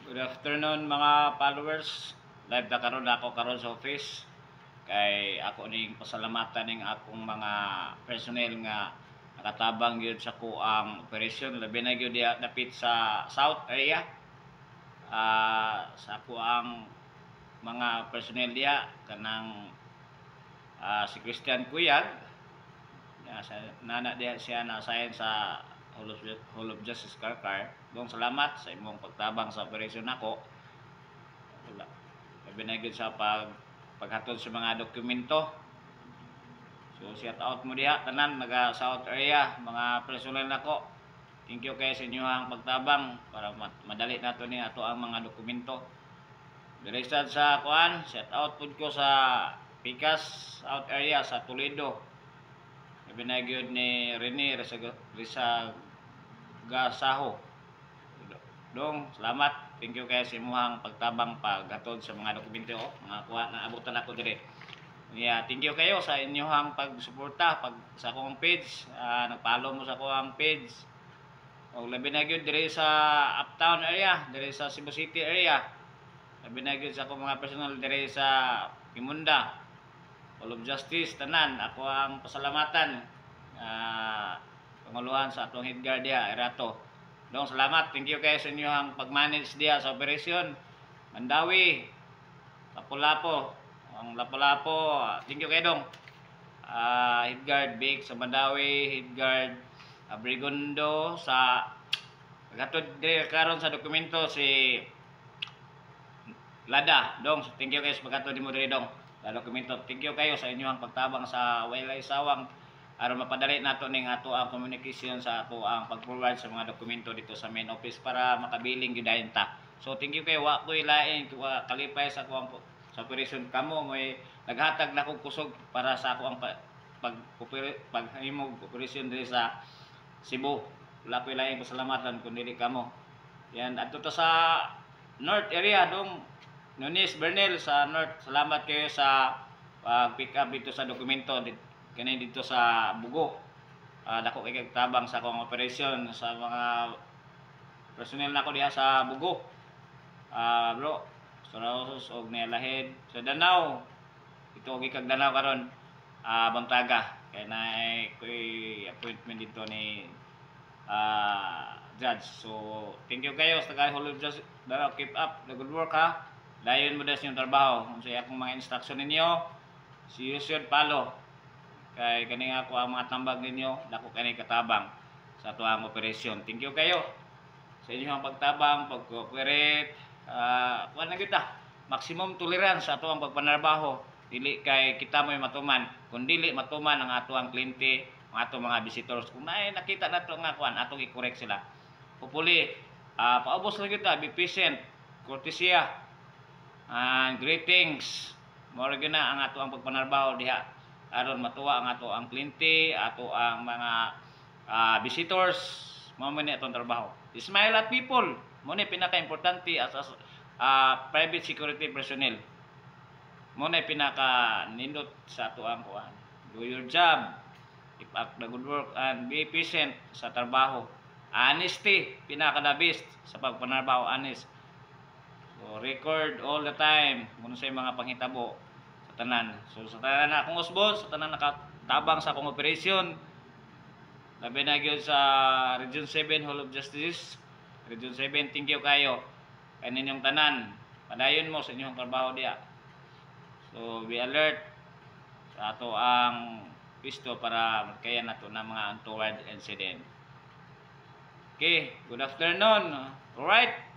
Good afternoon mga followers. Live na karon ako karon sa office. Kay ako ning pasalamatan ning akong mga personnel nga nakatabang gyud sa kuang operasyon labi na gyud diha dapit sa south area. Sa kuang mga personnel diha kanang si Christian Cuyag. Nana diha siya na assign sa Hall of Justice Karkar. Dong salamat sa imong pagtabang sa operasyon nako. Labi na gyud sa paghatod sa mga dokumento. So shout out mo diha tanan naga south area mga personnel nako. Thank you kay sa inyong pagtabang para madali nato ni ato ang mga dokumento. Dire sa kuan, shout out pud ko sa Picas South area sa Toledo. Labi na gyud ni Rene Gasaho. Dong, salamat. Thank you kay sa imuhang pagtabang paghatod sa mga dokumento mga kuha na abutan ako dire. Thank you kayo sa inyong pagsuporta sa akong page. Nag-follow mo sa akong page. O labi na gyud dire sa Uptown area, dire sa Cebu City area. Labi na gyud sa akong mga personal dire sa Kimunda. Hall of Justice tanan. Ako ang pasalamatan. Panguluhan sa atong head guard diha Erato. Dong salamat, thank you kayo sa inyong pag-manage diha sa operasyon. Mandawi, Lapu-Lapu, ang Lapu-Lapu, thank you kayo dong. Head guard Big sa Mandawi, head guard Abrigondo sa paghatod dire karon sa dokumento si Lada. Dong, thank you kayo sa paghatod nimo dire dong. Sa dokumento, thank you kayo sa inyong pagtabang sa walay sawang aron mapadali nato ning ato ang communication sa ato ang pag-forward sa mga dokumento dito sa main office para makabiling gyud ta. So thank you kay wa ko ilain kalipay sa kuang sa operation kamo may naghatag na kog kusog para sa ako ang paghimog operation diri sa Cebu. Wala ko ilain pasalamatan kun dili kamo. Yan adto ta sa north area dong Nunes Bernel sa north. Salamat kayo sa pag-pick up dito sa dokumento kani dito sa Bugo. Dako kay tabang sa akong operation sa mga personnel nako diha sa Bugo. Bro, Soros og Nialahed sa Danau. Ito og ikag Danau karon Bantaga kay naay koy appointment dito ni judge. So thank you kayo sa Hall of Justice. Danau, keep up the good work ha. Dayon mo das yung trabaho. Unsay akong mga instruction ninyo, si Yusuf Palo. Kay kani ako ang mga tambag ninyo, dako kani katabang sa tuang operasyon. Thank you kayo sa inyong pagtabang, pag-cooperate. Kuan na kita, maximum tolerance sa ato ang pagpanarbaho. Dili kay kita mo'y matuman, kun dili matuman ang ato ang kliyente, ang ato mga visitors. Kung naay nakita nato nga kuan, atong i-correct sila. Hopefully, paubos lang kita, be patient, courtesy, and greetings. Mao gyud na ang ato ang pagpanarbaho diha aron matuwa ang ato ang kliyente, ato ang mga visitors. Mao man ni atong trabaho. Smile at people. Mo ni pinaka-importante as private security personnel. Mo ni pinaka nindot sa ato ang kuan. Do your job. Keep up the good work and be patient sa trabaho. Honesty pinaka the best sa pagpanarbaho, honest. So record all the time kung sa mga panghitabo sa tanan. So sa tanan na akong usbon, sa tanan nakatabang sa akong operasyon. Labi na gyud sa Region 7 Hall of Justice. Region 7, thank you kayo. Kaninyong tanan. Padayon mo sa inyong trabaho diya. So be alert sa ato ang pisto para kaya nato na mga untoward incident. Okay, good afternoon. Alright.